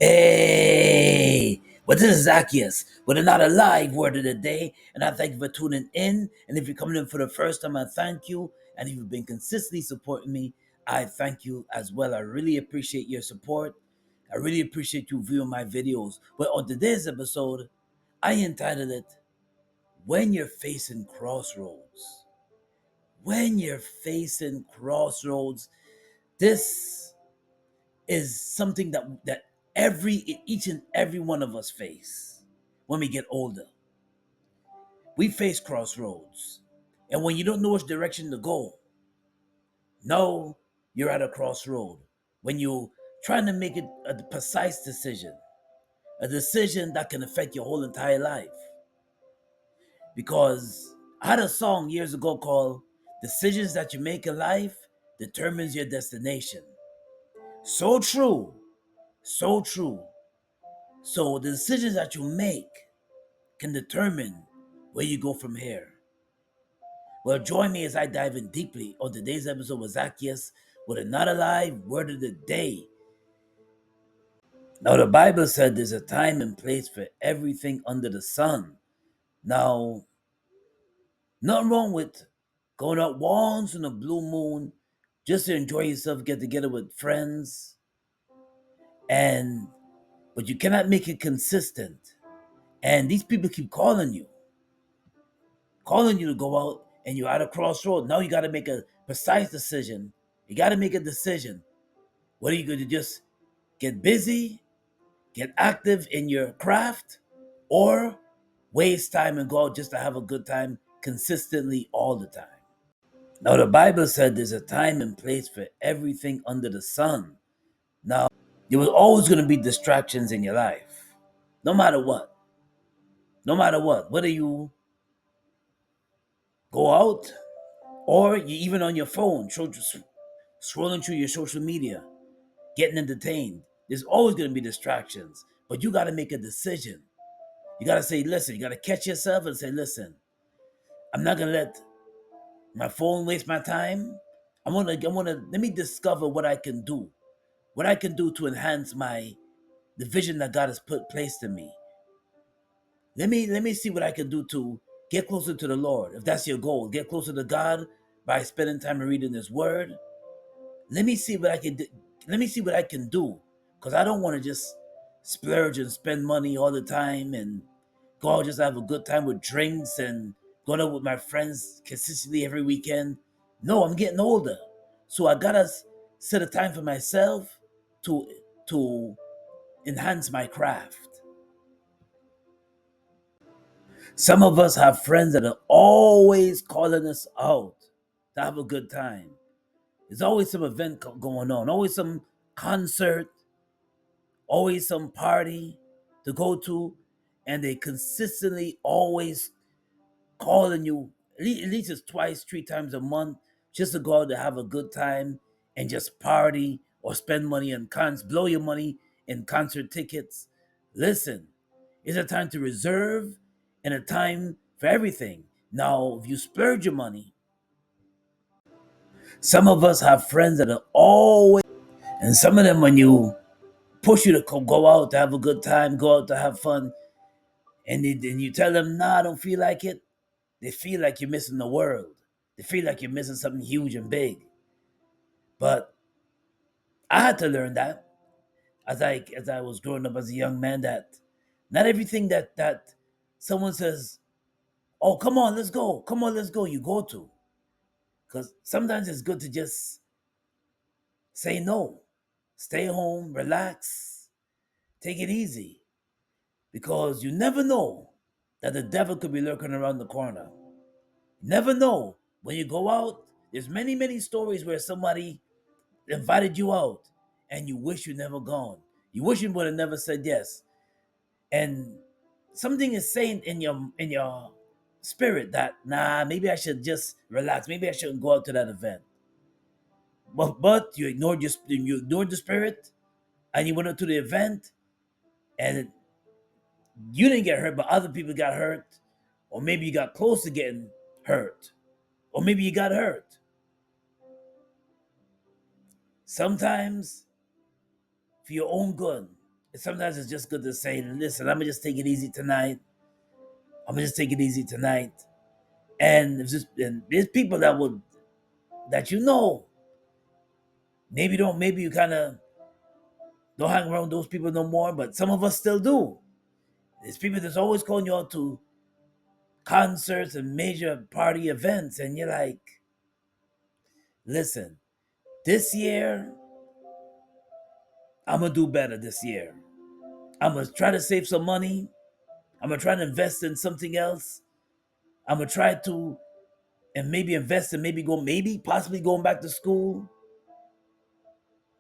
Hey, well, this is Zaccheus with another live word of the day, and I thank you for tuning in. And if you're coming in for the first time, I thank you. And if you've been consistently supporting me, I thank you as well. I really appreciate your support. I really appreciate you viewing my videos. Well, on today's episode, I entitled it, When You're Facing Crossroads. When you're facing crossroads, this is something that each and every one of us face when we get older. We face crossroads. And when you don't know which direction to go, no, you're at a crossroad. When you're trying to make it a precise decision, a decision that can affect your whole entire life. Because I had a song years ago called Decisions That You Make in Life Determines Your Destination. So true. So true. So the decisions that you make can determine where you go from here. Well, join me as I dive in deeply on today's episode with Zaccheus with another live word of the day. Now, the Bible said there's a time and place for everything under the sun. Now, nothing wrong with going out once in a blue moon just to enjoy yourself, get together with friends, and but you cannot make it consistent. And these people keep calling you to go out, and you're at a crossroad. Now you got to make a precise decision. You got to make a decision. What are you going to just get busy, get active in your craft, or waste time and go out just to have a good time consistently all the time? Now, the Bible said there's a time and place for everything under the sun. Now, there was always going to be distractions in your life, no matter what. No matter what. Whether you go out or you even on your phone, scrolling through your social media, getting entertained. There's always going to be distractions, but you got to make a decision. You got to say, listen, you got to catch yourself and say, listen, I'm not going to let my phone waste my time. Let me discover what I can do to enhance the vision that God has placed in me. Let me see what I can do to get closer to the Lord. If that's your goal, get closer to God by spending time and reading His Word. Let me see what I can do. Let me see what I can do, because I don't want to just splurge and spend money all the time and go out just to have a good time with drinks and going out with my friends consistently every weekend. No, I'm getting older, so I gotta set a time for myself to to enhance my craft. Some of us have friends that are always calling us out to have a good time. There's always some event going on, always some concert, always some party to go to, and they consistently always calling you at least it's twice, 3 times a month just to go out to have a good time and just party or spend money on blow your money in concert tickets. Listen, it's a time to reserve and a time for everything. Now, if you splurge your money, some of us have friends that are always, and some of them when you push you to go out to have a good time, go out to have fun, and you tell them, nah, I don't feel like it, they feel like you're missing the world. They feel like you're missing something huge and big. But I had to learn that as I was growing up as a young man, that not everything that someone says, oh, come on, let's go. Come on, let's go, you go to. Because sometimes it's good to just say no. Stay home, relax, take it easy. Because you never know that the devil could be lurking around the corner. Never know. When you go out, there's many, many stories where somebody invited you out and you wish you never gone. You wish you would have never said yes. And something is saying in your spirit that, nah, maybe I should just relax. Maybe I shouldn't go out to that event. But you ignored the spirit and you went out to the event, and you didn't get hurt, but other people got hurt. Or maybe you got close to getting hurt. Or maybe you got hurt. Sometimes, for your own good, sometimes it's just good to say, listen, I'm gonna just take it easy tonight. I'm gonna just take it easy tonight. And there's people that would that maybe you kind of don't hang around those people no more, but some of us still do. There's people that's always calling you out to concerts and major party events, and you're like, listen, this year I'm gonna do better. This year I'm gonna try to save some money. I'm gonna try to invest in something else. I'm gonna try to and maybe invest and maybe possibly going back to school,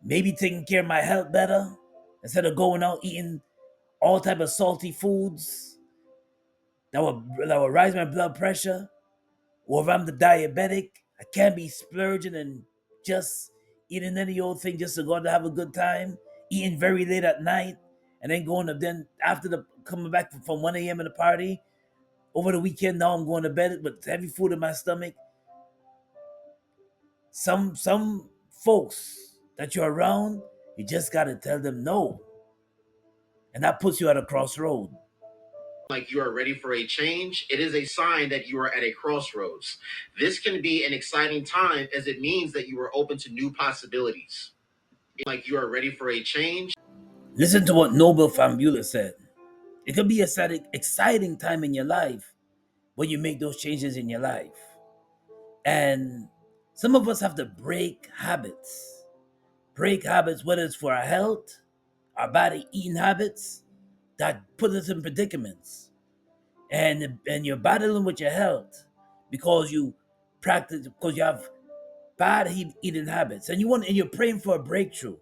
maybe taking care of my health better instead of going out eating all type of salty foods that will rise my blood pressure. Or if I'm the diabetic, I can't be splurging and just eating any old thing just to go out to have a good time, eating very late at night, and then going to then after the coming back from 1 a.m. in the party over the weekend. Now I'm going to bed with heavy food in my stomach. Some folks that you're around, you just gotta tell them no, and that puts you at a crossroad. Like you are ready for a change, it is a sign that you are at a crossroads. This can be an exciting time as it means that you are open to new possibilities. Like you are ready for a change. Listen to what Nobel Fambula said. It could be a exciting time in your life when you make those changes in your life. And some of us have to break habits. Break habits, whether it's for our health, our body eating habits, that put us in predicaments. And you're battling with your health because you have bad eating habits, and you're praying for a breakthrough.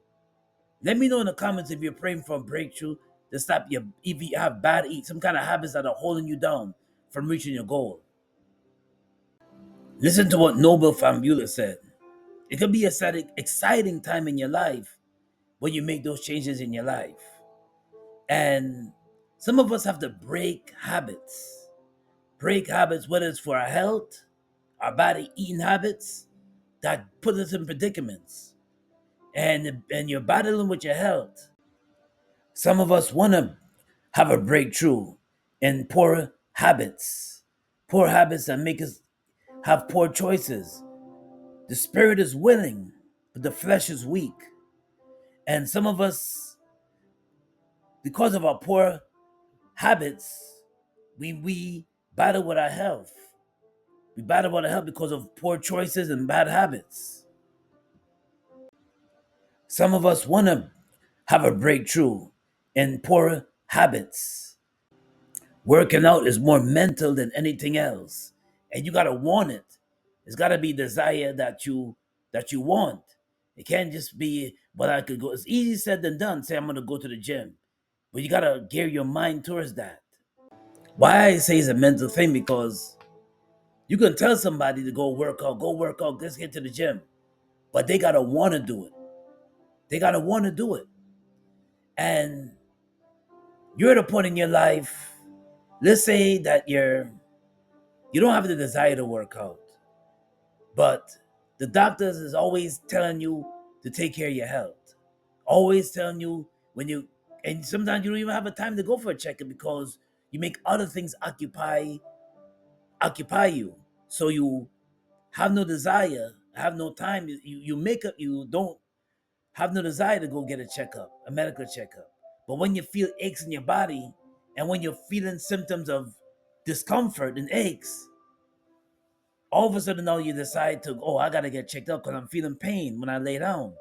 Let me know in the comments if you're praying for a breakthrough to stop your if you have some kind of habits that are holding you down from reaching your goal. Listen to what Nobel Fambula said. It could be a exciting time in your life when you make those changes in your life. And some of us have to break habits. Break habits, whether it's for our health, our body eating habits, that put us in predicaments. And you're battling with your health. Some of us want to have a breakthrough in poor habits that make us have poor choices. The spirit is willing, but the flesh is weak. And some of us, because of our poor habits, we battle with our health. We battle with our health because of poor choices and bad habits. Some of us want to have a breakthrough in poor habits. Working out is more mental than anything else, and you gotta want it. It's gotta be desire that you want. It can't just be, but I could go. It's easy said than done. Say I'm gonna go to the gym, but you gotta gear your mind towards that. Why I say it's a mental thing, because you can tell somebody to go work out, let's get to the gym, but they gotta want to do it. They gotta want to do it, and you're at a point in your life. Let's say that you don't have the desire to work out, but the doctors is always telling you to take care of your health. Always telling you and sometimes you don't even have a time to go for a checkup because you make other things occupy you. So you have no desire, have no time. You don't have no desire to go get a checkup, a medical checkup. But when you feel aches in your body and when you're feeling symptoms of discomfort and aches, all of a sudden now you decide to, oh, I gotta get checked out because I'm feeling pain when I lay down,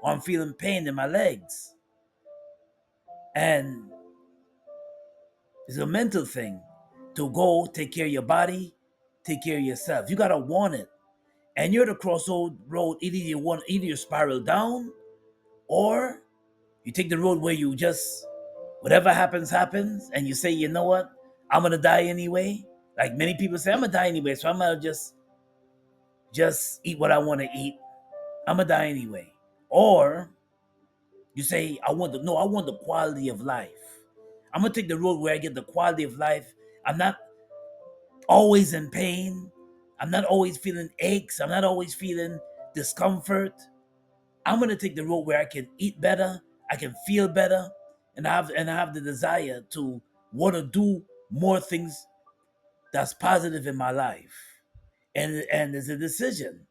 or I'm feeling pain in my legs. And it's a mental thing to go take care of your body, take care of yourself. You gotta want it. And you're at a road, either you spiral down, or you take the road where you just whatever happens, happens, and you say, you know what, I'm gonna die anyway. Like many people say, I'm gonna die anyway, so I'm gonna just eat what I want to eat. I'm gonna die anyway. Or you say, I want the quality of life. I'm gonna take the road where I get the quality of life. I'm not always in pain. I'm not always feeling aches. I'm not always feeling discomfort. I'm gonna take the road where I can eat better, I can feel better, and I have the desire to want to do more things that's positive in my life. And it's a decision.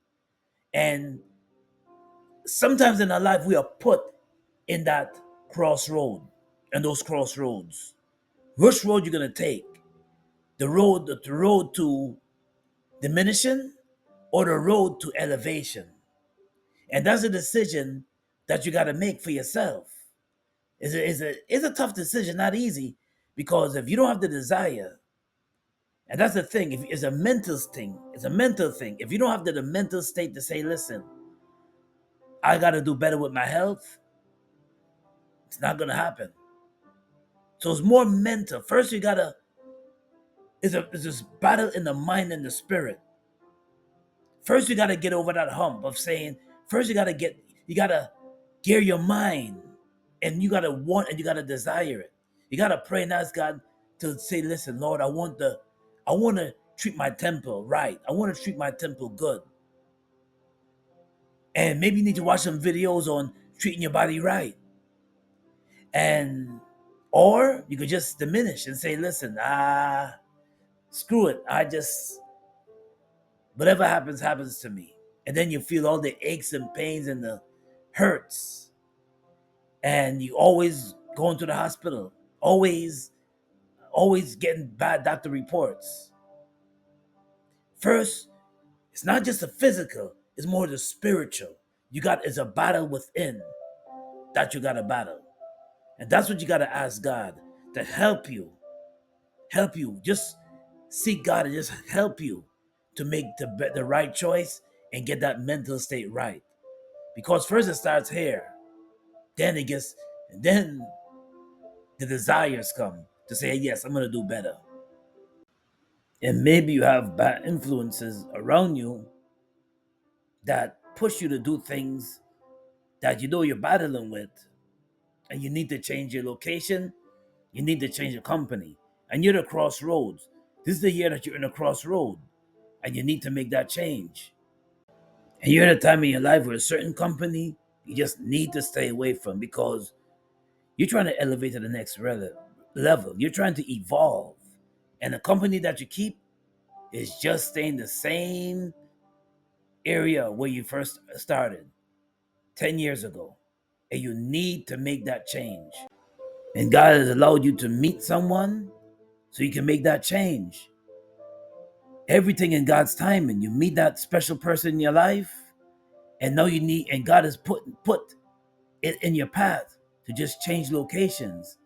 And sometimes in our life we are put in that crossroad, and those crossroads. Which road you're gonna take? The road to diminishing or the road to elevation? And that's a decision that you gotta make for yourself. It's a tough decision, not easy, because if you don't have the desire, and that's the thing, if it's a mental thing, it's a mental thing. If you don't have the mental state to say, listen, I gotta do better with my health, it's not gonna happen. So it's more mental. First, you gotta it's this battle in the mind and the spirit. First, you gotta get over that hump of saying. First, you gotta gear your mind, and you gotta want and you gotta desire it. You gotta pray and ask God to say, "Listen, Lord, I want to treat my temple right. I want to treat my temple good." And maybe you need to watch some videos on treating your body right, and or you could just diminish and say, "Listen, screw it. I just whatever happens, happens to me." And then you feel all the aches and pains and the hurts. And you always going to the hospital, always getting bad doctor reports. First, it's not just the physical, it's more the spiritual. It's a battle within that you got to battle. And that's what you got to ask God to help you. Just seek God and just help you to make the right choice and get that mental state right. Because first it starts here, then it gets, and then the desires come to say, yes, I'm going to do better. And maybe you have bad influences around you that push you to do things that you know you're battling with, and you need to change your location, you need to change your company, and you're at a crossroads. This is the year that you're in a crossroad, and you need to make that change. And you're at a time in your life where a certain company you just need to stay away from because you're trying to elevate to the next level. You're trying to evolve. And the company that you keep is just staying the same area where you first started 10 years ago. And you need to make that change. And God has allowed you to meet someone so you can make that change. Everything in God's timing. You meet that special person in your life, and now and God has put it in your path to just change locations.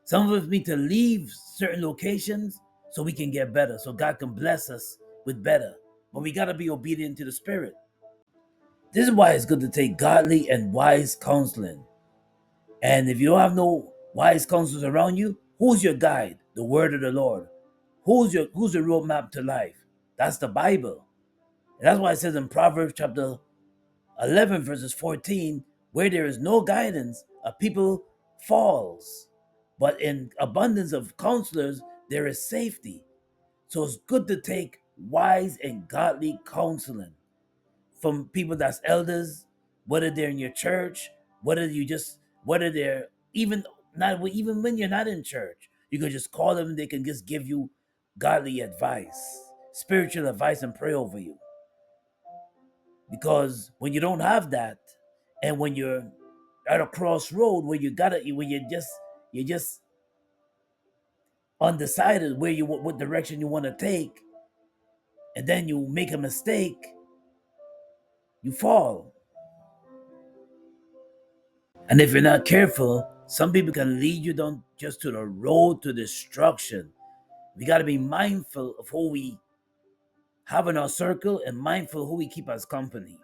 Some of us need to leave certain locations so we can get better, so God can bless us with better. But we got to be obedient to the Spirit. This is why it's good to take godly and wise counseling. And if you don't have no wise counselors around you, who's your guide? The word of the Lord. Who's the roadmap to life? That's the Bible. And that's why it says in Proverbs chapter 11, verses 14, where there is no guidance, a people falls. But in abundance of counselors, there is safety. So it's good to take wise and godly counseling from people that's elders, whether they're in your church, whether they're even when you're not in church, you can just call them. They can just give you godly advice, spiritual advice, and pray over you. Because when you don't have that, and when you're at a crossroad where you're just undecided what direction you want to take, and then you make a mistake, you fall. And if you're not careful, some people can lead you down just to the road to destruction. We got to be mindful of who we have in our circle and mindful who we keep as company.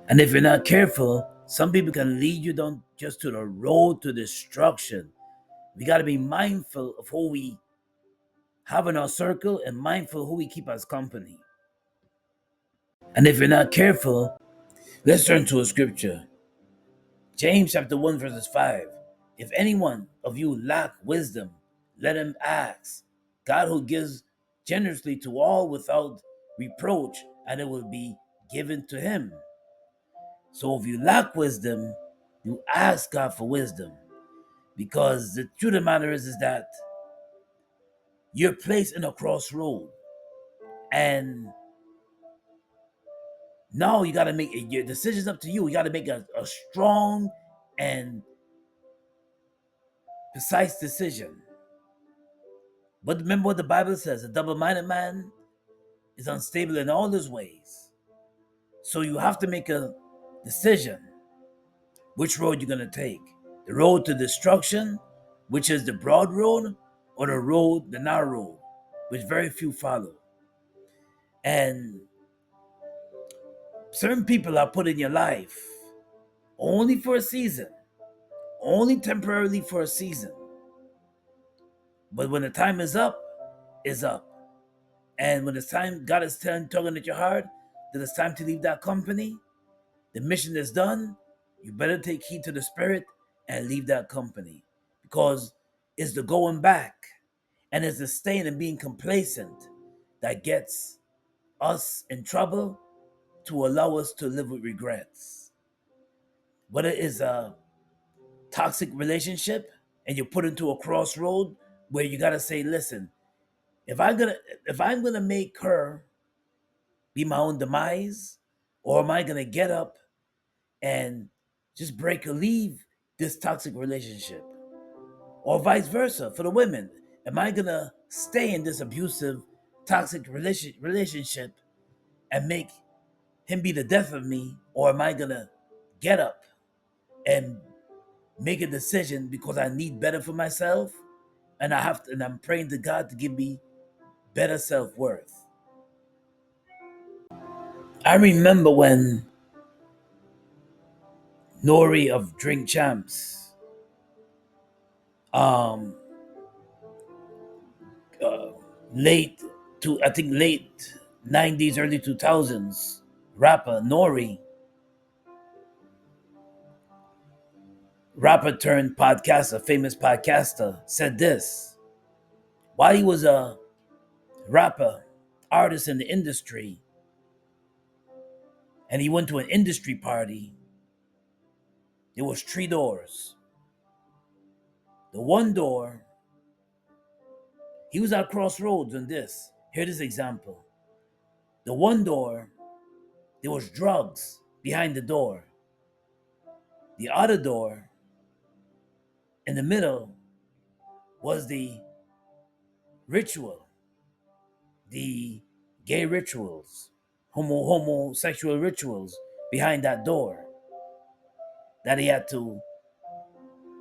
And if you're not careful, some people can lead you down just to the road to destruction. We got to be mindful of who we have in our circle and mindful who we keep as company. And if you're not careful, let's turn to a scripture. James chapter 1 verses 5. If anyone of you lack wisdom, let him ask. God who gives generously to all without reproach, and it will be given to him. So if you lack wisdom, you ask God for wisdom. Because the truth of the matter is that you're placed in a crossroad, and now you got to make your decisions up to you. You got to make a strong and precise decision. But remember what the Bible says: a double-minded man is unstable in all his ways. So you have to make a decision which road you're going to take: the road to destruction, which is the broad road, or the road, the narrow road, which very few follow. And certain people are put in your life only for a season, only temporarily for a season. But when the time is up, it's up. And when it's time, God is tugging at your heart that it's time to leave that company, the mission is done, you better take heed to the Spirit and leave that company. Because it's the going back and it's the staying and being complacent that gets us in trouble, to allow us to live with regrets. Whether it's a toxic relationship and you're put into a crossroad where you gotta say, listen, if I'm gonna make her be my own demise, or am I gonna get up and just break or leave this toxic relationship? Or vice versa for the women. Am I gonna stay in this abusive, toxic relationship and make him be the death of me? Or am I gonna get up and make a decision because I need better for myself, and I'm praying to God to give me better self-worth. I remember when Nori of Drink Champs, um, uh, late I think late 90s, early 2000s, rapper Nori, rapper turned podcaster, famous podcaster, said this. While he was a rapper, artist in the industry, and he went to an industry party, there was three doors. The one door, he was at Crossroads on this. Hear this example. The one door, there was drugs behind the door. The other door, in the middle, was the ritual, the gay rituals, homosexual rituals behind that door that he had to.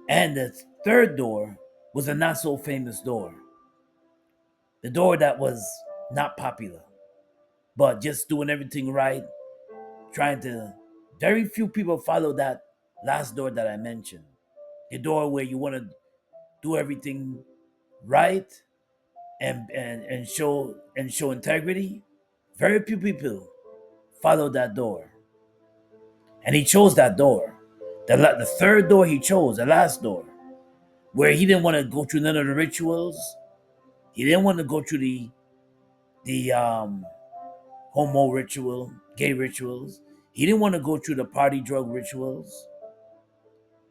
And the third door was a not so famous door. The door that was not popular, but just doing everything right, trying to. Very few people follow that last door that I mentioned. The door where you want to do everything right and show integrity. Very few people follow that door, and he chose that door. The third door he chose, the last door, where he didn't want to go through none of the rituals. He didn't want to go through the homo ritual, gay rituals. He didn't want to go through the party drug rituals.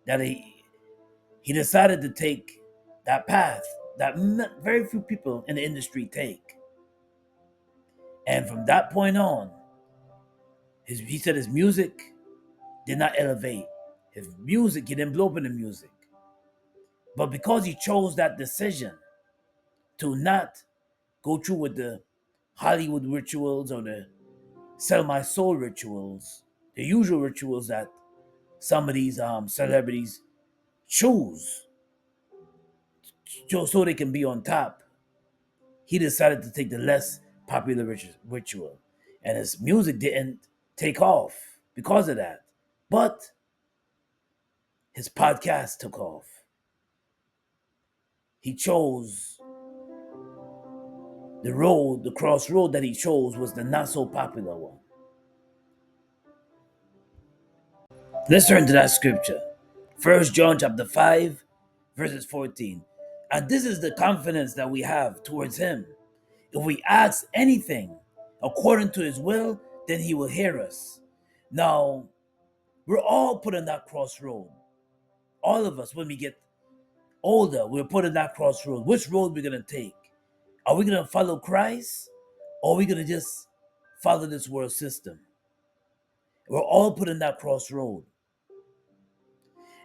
That he decided to take that path that very few people in the industry take. And from that point on, he said his music did not elevate. His music, he didn't blow up in the music. But because he chose that decision to not go through with the Hollywood rituals or the sell my soul rituals, the usual rituals that some of these celebrities choose so they can be on top, he decided to take the less popular ritual. And his music didn't take off because of that. But his podcast took off. He chose the crossroad that he chose was the not so popular one. Let's turn to that scripture. 1 John chapter 5, verses 14. And this is the confidence that we have towards him. If we ask anything according to his will, then he will hear us. Now, we're all put on that crossroad. All of us, when we get older, we're put in that crossroad. Which road we're gonna take? Are we gonna follow Christ, or are we gonna just follow this world system? We're all put in that crossroad,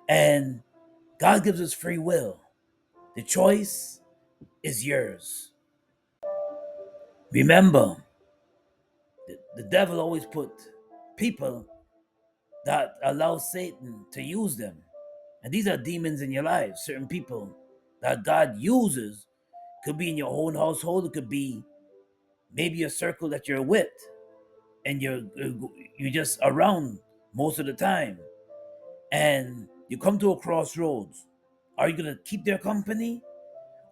and God gives us free will. The choice is yours. Remember, the devil always put people that allow Satan to use them. And these are demons in your life, certain people that God uses. Could be in your own household, it could be maybe a circle that you're with and you're just around most of the time. And you come to a crossroads. Are you going to keep their company,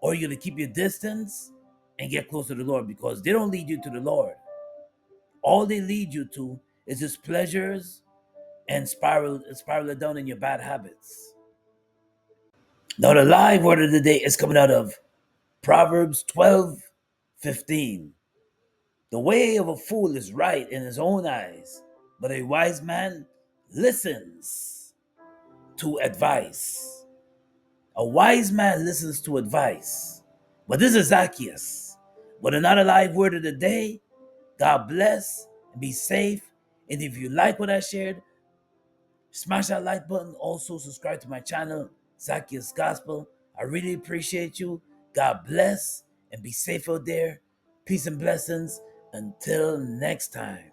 or are you going to keep your distance and get closer to the Lord? Because they don't lead you to the Lord. All they lead you to is just pleasures and spiral it down in your bad habits. Now, the live word of the day is coming out of Proverbs 12:15. The way of a fool is right in his own eyes, but a wise man listens to advice. A wise man listens to advice. But this is Zaccheus. With another live word of the day, God bless and be safe. And if you like what I shared, smash that like button. Also, subscribe to my channel, Zaccheus Gospel. I really appreciate you. God bless and be safe out there. Peace and blessings. Until next time.